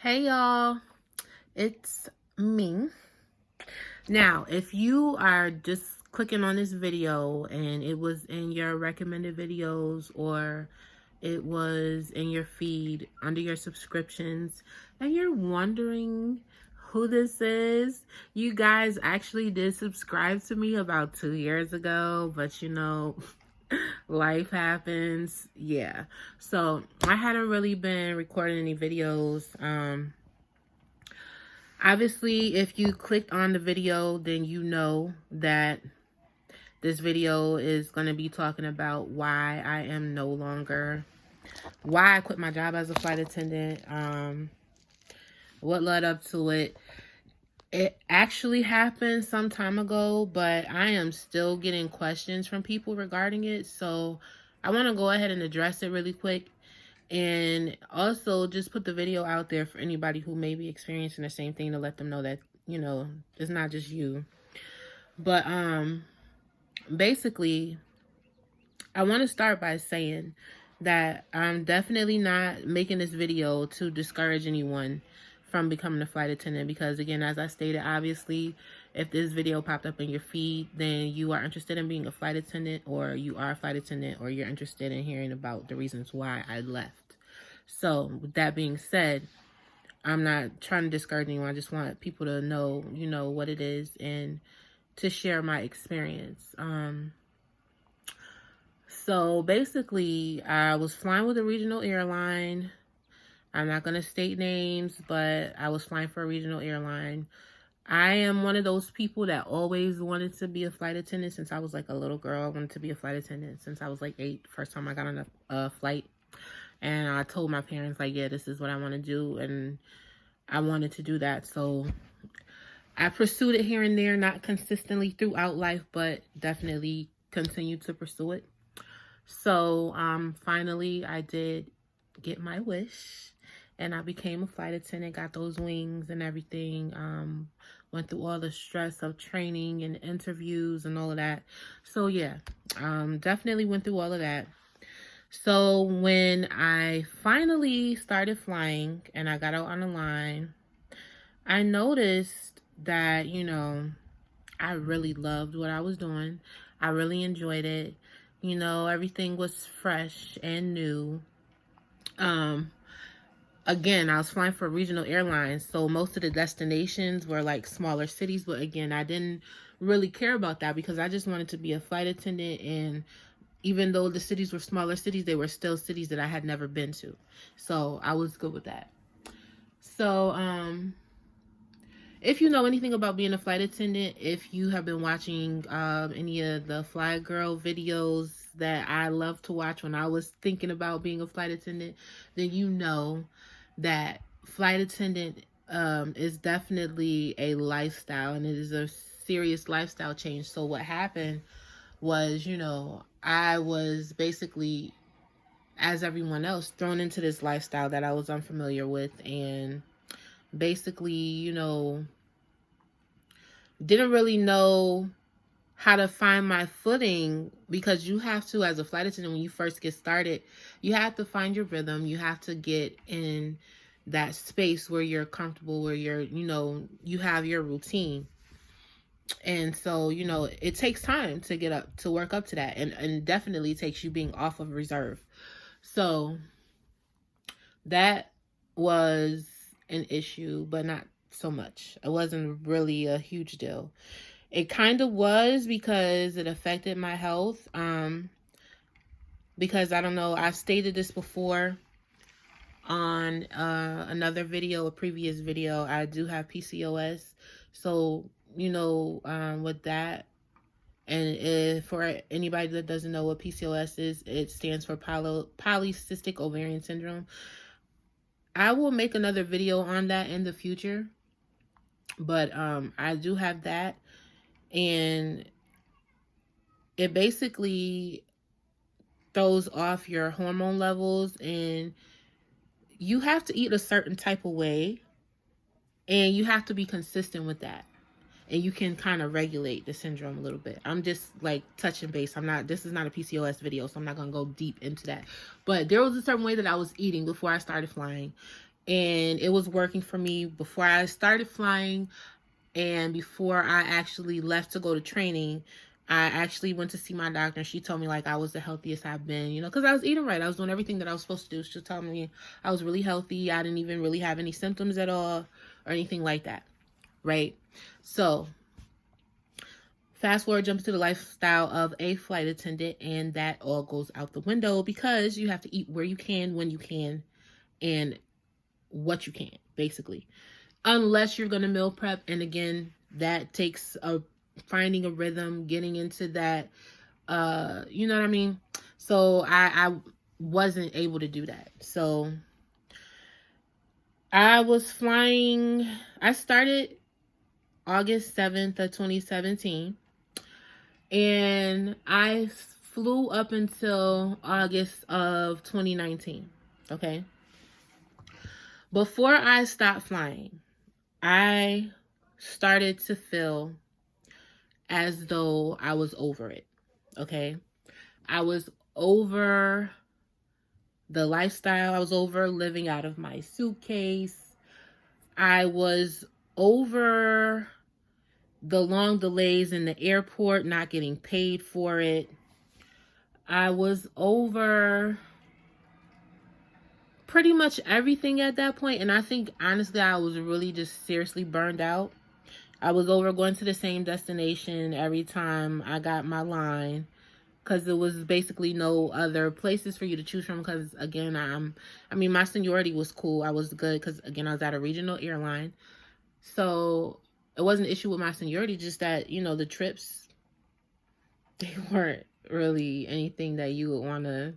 Hey y'all, it's me. Now, if you are just clicking on this video and it was in your recommended videos or it was in your feed under your subscriptions and you're wondering who this is, you guys actually did subscribe to me about 2 years ago, but life happens. Yeah. So I hadn't really been recording any videos. Obviously, if you clicked on the video, then you know that this video is going to be talking about why I quit my job as a flight attendant, what led up to it. It actually happened some time ago, but I am still getting questions from people regarding it. So I want to go ahead and address it really quick. And also just put the video out there for anybody who may be experiencing the same thing to let them know that, it's not just you. But basically, I want to start by saying that I'm definitely not making this video to discourage anyone from becoming a flight attendant because, again, as I stated, obviously, if this video popped up in your feed, then you are interested in being a flight attendant, or you are a flight attendant, or you're interested in hearing about the reasons why I left. So with that being said, I'm not trying to discourage anyone. I just want people to know, what it is and to share my experience. So basically, I was flying with a regional airline. I'm not going to state names, but I was flying for a regional airline. I am one of those people that always wanted to be a flight attendant since I was like a little girl. I wanted to be a flight attendant since I was like 8, first time I got on a flight. And I told my parents, like, yeah, this is what I want to do. And I wanted to do that. So I pursued it here and there, not consistently throughout life, but definitely continued to pursue it. So finally, I did get my wish. And I became a flight attendant, got those wings and everything. Went through all the stress of training and interviews and all of that. So yeah, definitely went through all of that. So when I finally started flying and I got out on the line, I noticed that, I really loved what I was doing. I really enjoyed it. Everything was fresh and new. Again, I was flying for regional airlines, so most of the destinations were like smaller cities. But again, I didn't really care about that because I just wanted to be a flight attendant. And even though the cities were smaller cities, they were still cities that I had never been to. So I was good with that. So if you know anything about being a flight attendant, if you have been watching any of the Fly Girl videos that I love to watch when I was thinking about being a flight attendant, then you know that flight attendant is definitely a lifestyle, and it is a serious lifestyle change. So what happened was, I was basically, as everyone else, thrown into this lifestyle that I was unfamiliar with, and basically, didn't really know how to find my footing, because you have to, as a flight attendant, when you first get started, you have to find your rhythm. You have to get in that space where you're comfortable, where you're, you have your routine. And so, it takes time to get up, to work up to that, and definitely takes you being off of reserve. So that was an issue, but not so much. It wasn't really a huge deal. It kind of was because it affected my health. Because I don't know, I've stated this before on another video, a previous video. I do have PCOS. So, with that, and for anybody that doesn't know what PCOS is, it stands for polycystic ovarian syndrome. I will make another video on that in the future, but I do have that, and it basically throws off your hormone levels, and you have to eat a certain type of way, and you have to be consistent with that, and you can kind of regulate the syndrome a little bit. I'm just like touching base. This is not a PCOS video, so I'm not going to go deep into that. But there was a certain way that I was eating before I started flying, and it was working for me before I started flying. And before I actually left to go to training, I actually went to see my doctor, and she told me like I was the healthiest I've been, you know, because I was eating right. I was doing everything that I was supposed to do. She told me I was really healthy. I didn't even really have any symptoms at all or anything like that, right? So fast forward, jump to the lifestyle of a flight attendant, and that all goes out the window because you have to eat where you can, when you can, and what you can, basically. Unless you're going to meal prep, and again, that takes finding a rhythm, getting into that, you know what I mean? So I wasn't able to do that. So I was flying, I started August 7th of 2017, and I flew up until August of 2019. Okay. Before I stopped flying, I started to feel as though I was over it. Okay. I was over the lifestyle. I was over living out of my suitcase. I was over the long delays in the airport, not getting paid for it. I was over pretty much everything at that point. And I think, honestly, I was really just seriously burned out. I was over going to the same destination every time I got my line, because there was basically no other places for you to choose from. Because again, my seniority was cool. I was good because again, I was at a regional airline, so it wasn't an issue with my seniority. Just that, you know, the trips, they weren't really anything that you would want to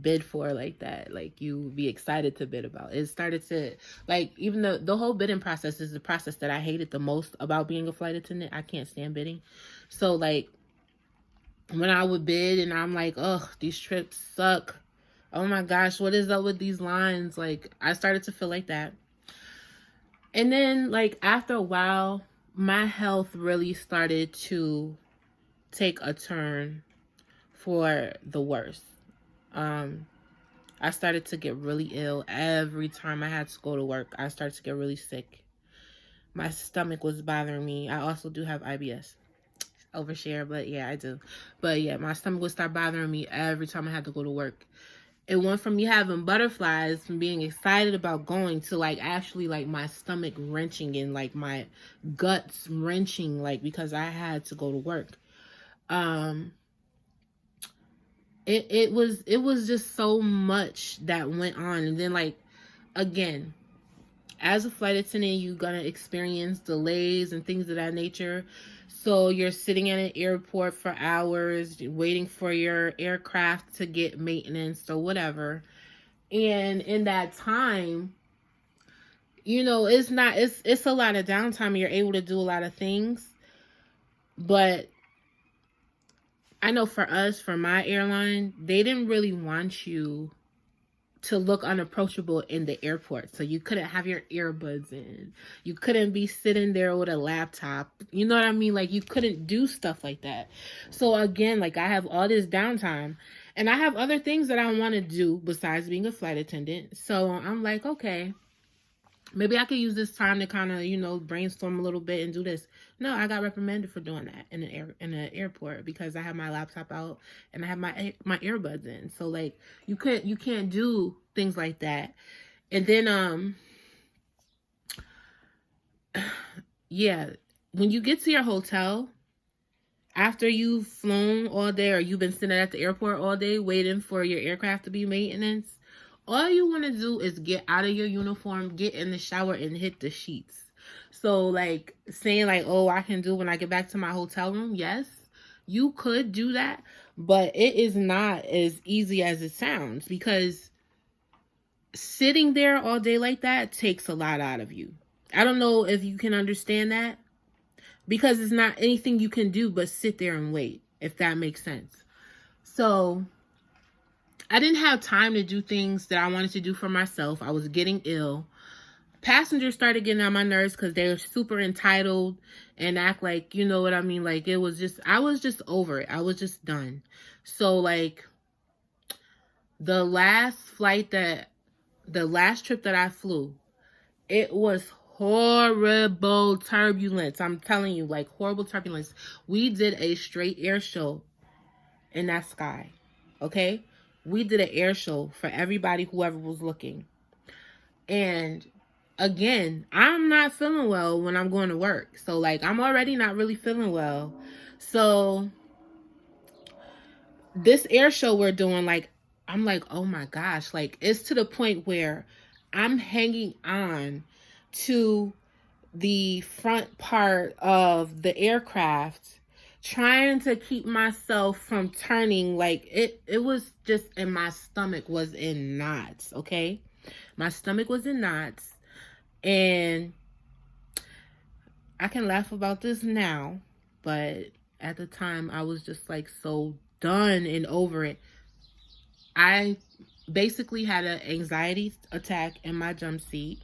bid for like that, like you be excited to bid about. It started to, like, even the whole bidding process is the process that I hated the most about being a flight attendant. I can't stand bidding. So like when I would bid and I'm like, oh, these trips suck, oh my gosh, what is up with these lines? Like, I started to feel like that. And then like after a while, my health really started to take a turn for the worse. I started to get really ill every time I had to go to work. I started to get really sick. My stomach was bothering me. I also do have IBS. Overshare, but yeah, I do. But yeah, my stomach would start bothering me every time I had to go to work. It went from me having butterflies, from being excited about going, to like actually like my stomach wrenching and like my guts wrenching, like because I had to go to work. It was just so much that went on. And then like again, as a flight attendant, you're gonna experience delays and things of that nature. So you're sitting at an airport for hours waiting for your aircraft to get maintenance or whatever. And in that time, you know, it's a lot of downtime. You're able to do a lot of things. But I know for us, for my airline, they didn't really want you to look unapproachable in the airport. So you couldn't have your earbuds in. You couldn't be sitting there with a laptop. You know what I mean? Like, you couldn't do stuff like that. So again, like, I have all this downtime and I have other things that I want to do besides being a flight attendant. So I'm like, okay, maybe I could use this time to kind of, you know, brainstorm a little bit and do this. No, I got reprimanded for doing that in an airport because I have my laptop out and I have my earbuds in. So like you can't do things like that. And then yeah, when you get to your hotel after you've flown all day or you've been sitting at the airport all day waiting for your aircraft to be maintenance, all you want to do is get out of your uniform, get in the shower, and hit the sheets. So, like, saying, like, oh, I can do when I get back to my hotel room, yes, you could do that, but it is not as easy as it sounds because sitting there all day like that takes a lot out of you. I don't know if you can understand that because it's not anything you can do but sit there and wait, if that makes sense. So I didn't have time to do things that I wanted to do for myself. I was getting ill. Passengers started getting on my nerves because they were super entitled and act like, you know what I mean? Like, it was just, I was just over it. I was just done. So, like, the last flight that the last trip that I flew, it was horrible turbulence. I'm telling you, like horrible turbulence. We did a straight air show in that sky. Okay? We did an air show for everybody, whoever was looking. And again, I'm not feeling well when I'm going to work. So like I'm already not really feeling well. So this air show we're doing, like, I'm like, oh my gosh, like it's to the point where I'm hanging on to the front part of the aircraft trying to keep myself from turning. Like it was just, and my stomach was in knots. Okay, my stomach was in knots, and I can laugh about this now, but at the time I was just like so done and over it. I basically had an anxiety attack in my jump seat,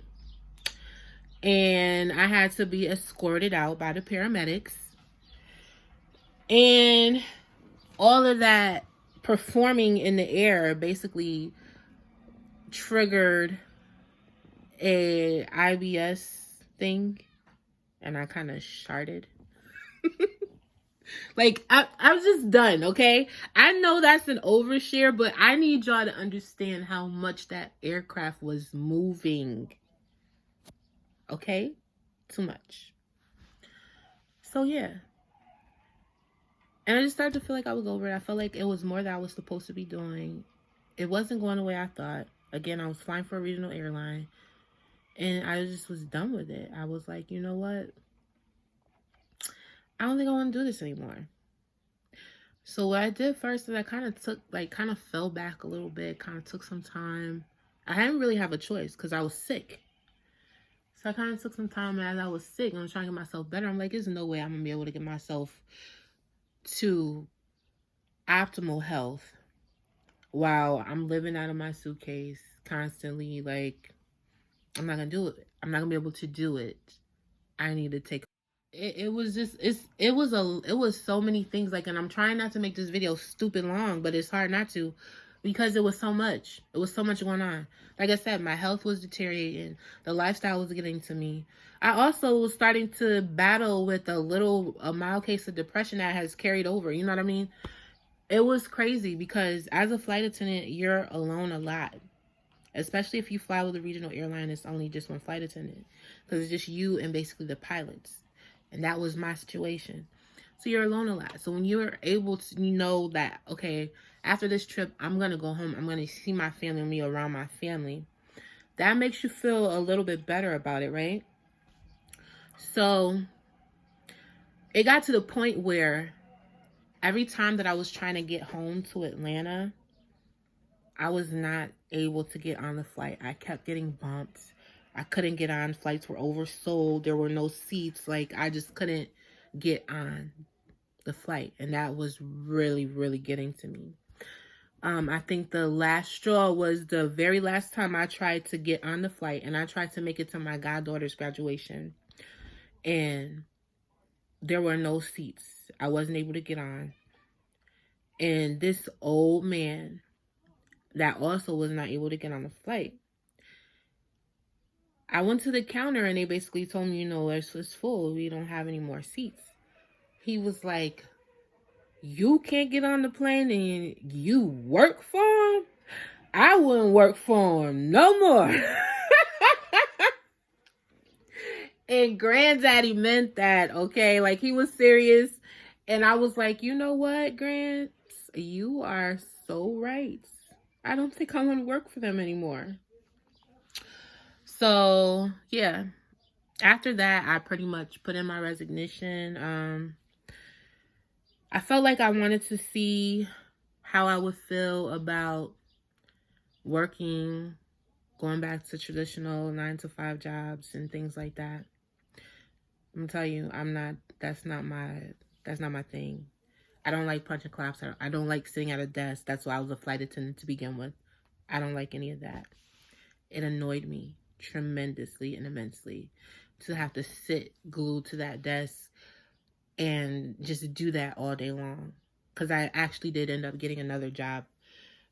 and I had to be escorted out by the paramedics. And all of that performing in the air basically triggered a IBS thing, and I kind of sharted. Like, I'm just done, okay? I know that's an overshare, but I need y'all to understand how much that aircraft was moving. Okay? Too much. So, yeah. And I just started to feel like I was over it. I felt like it was more that I was supposed to be doing. It wasn't going the way I thought. Again, I was flying for a regional airline, and I just was done with it. I was like, you know what? I don't think I want to do this anymore. So what I did first is I kind of fell back a little bit, kind of took some time. I didn't really have a choice because I was sick. So I kind of took some time as I was sick and I was trying to get myself better. I'm like, there's no way I'm going to be able to get myself to optimal health while I'm living out of my suitcase constantly. Like, I'm not going to do it. I'm not going to be able to do it. I need to take it was just it was so many things, like, and I'm trying not to make this video stupid long, but it's hard not to because it was so much going on. Like I said, my health was deteriorating, the lifestyle was getting to me. I also was starting to battle with a mild case of depression that has carried over, you know what I mean? It was crazy because as a flight attendant, you're alone a lot, especially if you fly with a regional airline. It's only just one flight attendant because it's just you and basically the pilots. And that was my situation. So you're alone a lot. So when you're able to know that, okay, after this trip, I'm going to go home. I'm going to see my family and be around my family. That makes you feel a little bit better about it, right? So it got to the point where every time that I was trying to get home to Atlanta, I was not able to get on the flight. I kept getting bumped. I couldn't get on. Flights were oversold. There were no seats. Like, I just couldn't get on the flight. And that was really, really getting to me. I think the last straw was the very last time I tried to get on the flight. And I tried to make it to my goddaughter's graduation. And there were no seats. I wasn't able to get on. And this old man that also was not able to get on the flight, I went to the counter and they basically told me, you know, it's full. We don't have any more seats. He was like, you can't get on the plane and you work for him? I wouldn't work for him no more. And granddaddy meant that, okay? Like, he was serious. And I was like, you know what, Gramps? You are so right. I don't think I want to work for them anymore. So, yeah. After that, I pretty much put in my resignation. I felt like I wanted to see how I would feel about working, going back to traditional 9-to-5 jobs and things like that. I'm gonna tell you, that's not my thing. I don't like punching clocks. I don't like sitting at a desk. That's why I was a flight attendant to begin with. I don't like any of that. It annoyed me tremendously and immensely to have to sit glued to that desk and just do that all day long. Because I actually did end up getting another job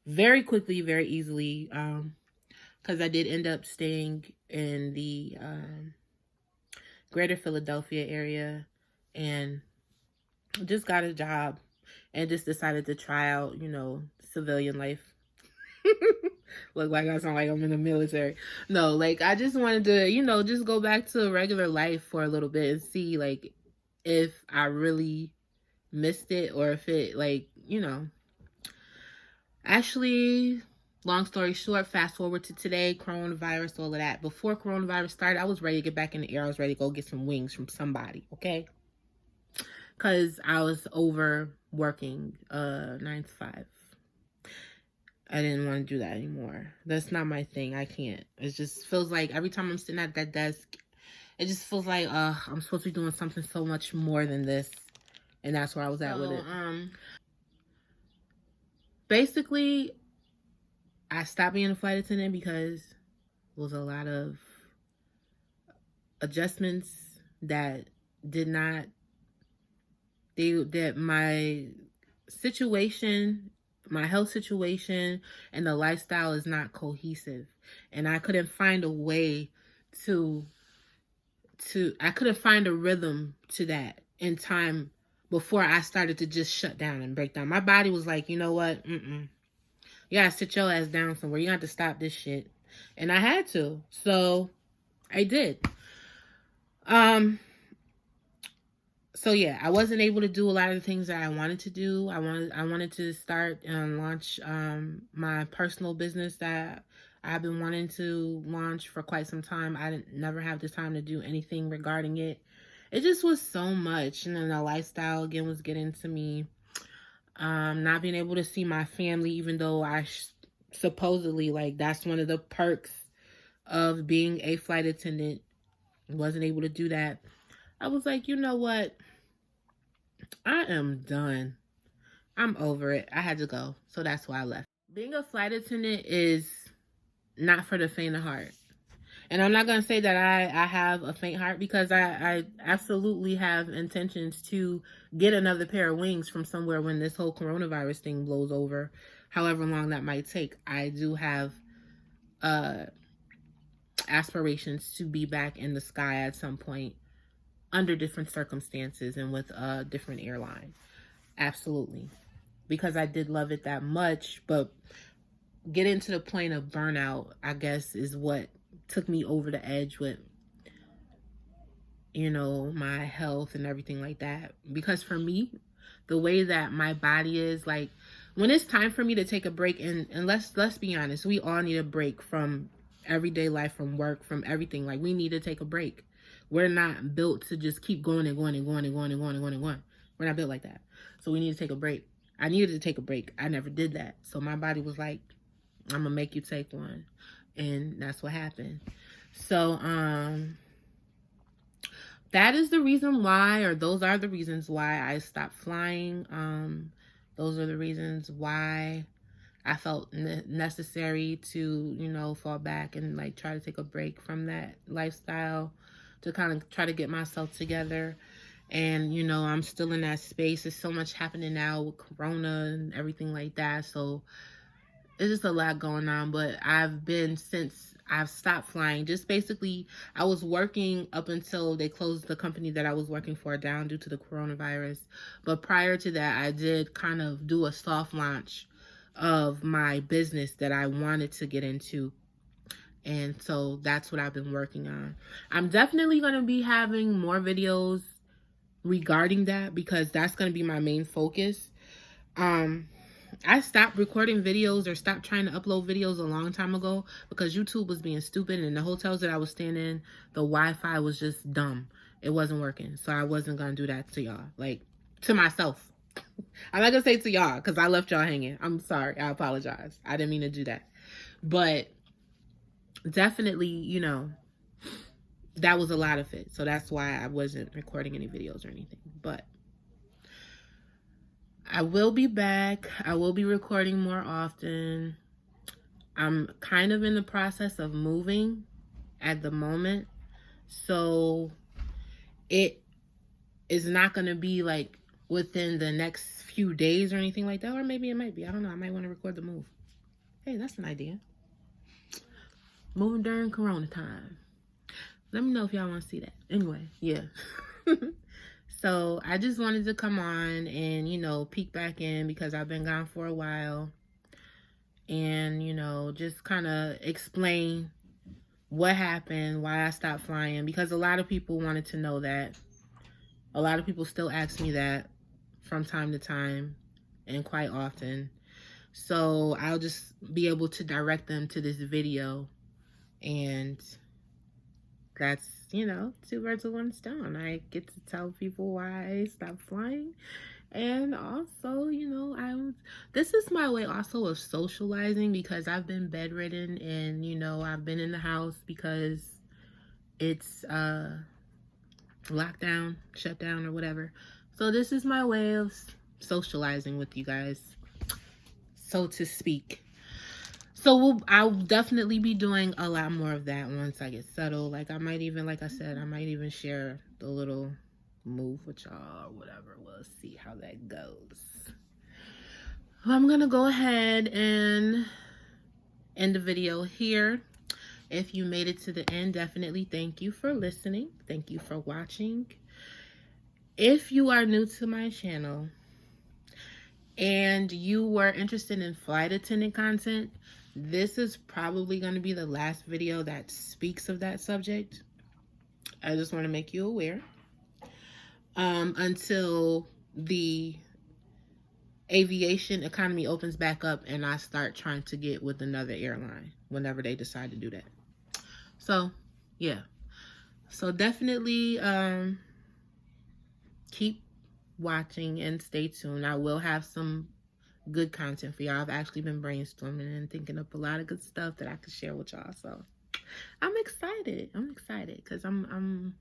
very quickly, very easily. because I did end up staying in the greater Philadelphia area and just got a job and just decided to try out, civilian life. Look like I sound like I'm in the military. No, like I just wanted to, just go back to regular life for a little bit and see like if I really missed it or if it actually, long story short, fast forward to today, coronavirus, all of that. Before coronavirus started, I was ready to get back in the air. I was ready to go get some wings from somebody, okay? Because I was over working 9 to 5. I didn't want to do that anymore. That's not my thing. I can't. It just feels like every time I'm sitting at that desk, it just feels like I'm supposed to be doing something so much more than this. And that's where I was at with it. Basically, I stopped being a flight attendant because there was a lot of adjustments that my situation, my health situation, and the lifestyle is not cohesive. And I couldn't find a way I couldn't find a rhythm to that in time before I started to just shut down and break down. My body was like, you know what? You gotta sit your ass down somewhere. You got to stop this shit. And I had to. So I did. So yeah, I wasn't able to do a lot of the things that I wanted to do. I wanted to start and launch my personal business that I've been wanting to launch for quite some time. I didn't never have the time to do anything regarding it. It just was so much, and then the lifestyle again was getting to me. Not being able to see my family, even though I supposedly, like, that's one of the perks of being a flight attendant. Wasn't able to do that. I was like, you know what? I am done. I'm over it. I had to go. So that's why I left. Being a flight attendant is not for the faint of heart. And I'm not going to say that I have a faint heart, because I absolutely have intentions to get another pair of wings from somewhere when this whole coronavirus thing blows over, however long that might take. I do have aspirations to be back in the sky at some point under different circumstances and with a different airline. Absolutely. Because I did love it that much, but getting to the point of burnout, I guess, is what took me over the edge with, my health and everything like that. Because for me, the way that my body is, like, when it's time for me to take a break, and let's be honest, we all need a break from everyday life, from work, from everything. Like, we need to take a break. We're not built to just keep going and going and going and going and going and going and going. We're not built like that. So we need to take a break. I needed to take a break. I never did that. So my body was like, I'm gonna make you take one. And that's what happened. So that is the reason why, or those are the reasons why I stopped flying. Those are the reasons why I felt necessary to, fall back and like try to take a break from that lifestyle, to kind of try to get myself together. And, I'm still in that space. There's so much happening now with Corona and everything like that. So it's just a lot going on. But since I've stopped flying, just basically, I was working up until they closed the company that I was working for down due to the coronavirus. But prior to that, I did kind of do a soft launch of my business that I wanted to get into. And so that's what I've been working on. I'm definitely going to be having more videos regarding that, because that's going to be my main focus. I stopped recording videos or stopped trying to upload videos a long time ago because YouTube was being stupid, and the hotels that I was staying in, the Wi-Fi was just dumb. It wasn't working. So I wasn't going to do that to y'all. Like, to myself. I'm not going to say to y'all because I left y'all hanging. I'm sorry. I apologize. I didn't mean to do that. But definitely, that was a lot of it. So that's why I wasn't recording any videos or anything. But I will be back. I will be recording more often. I'm kind of in the process of moving at the moment. So it is not going to be like within the next few days or anything like that. Or maybe it might be. I don't know. I might want to record the move. Hey, that's an idea. moving during Corona time. Let me know if y'all want to see that. Anyway, yeah. So I just wanted to come on and, you know, peek back in because I've been gone for a while. And, you know, just kind of explain what happened, why I stopped flying. Because a lot of people wanted to know that. A lot of people still ask me that from time to time and quite often. So I'll just be able to direct them to this video. And that's, you know, two birds with one stone. I get to tell people why I stopped flying. And also, you know, this is my way also of socializing because I've been bedridden and, you know, I've been in the house because it's lockdown, shutdown, or whatever. So this is my way of socializing with you guys, so to speak. So I'll definitely be doing a lot more of that once I get settled. Like I might even, like I said, I might even share the little move with y'all or whatever. We'll see how that goes. I'm gonna go ahead and end the video here. If you made it to the end, definitely thank you for listening. Thank you for watching. If you are new to my channel and you were interested in flight attendant content, this is probably going to be the last video that speaks of that subject. I just want to make you aware. Until the aviation economy opens back up and I start trying to get with another airline whenever they decide to do that. So, yeah. So definitely keep watching and stay tuned. I will have some good content for y'all. I've actually been brainstorming and thinking up a lot of good stuff that I could share with y'all. So I'm excited. I'm excited because I'm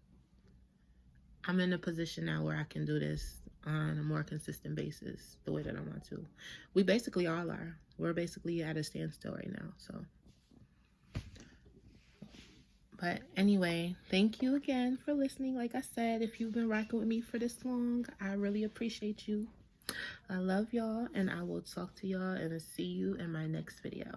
in a position now where I can do this on a more consistent basis the way that I want to. We basically all are. We're basically at a standstill right now. So, but anyway, thank you again for listening. Like I said, if you've been rocking with me for this long, I really appreciate you. I love y'all, and I will talk to y'all and see you in my next video.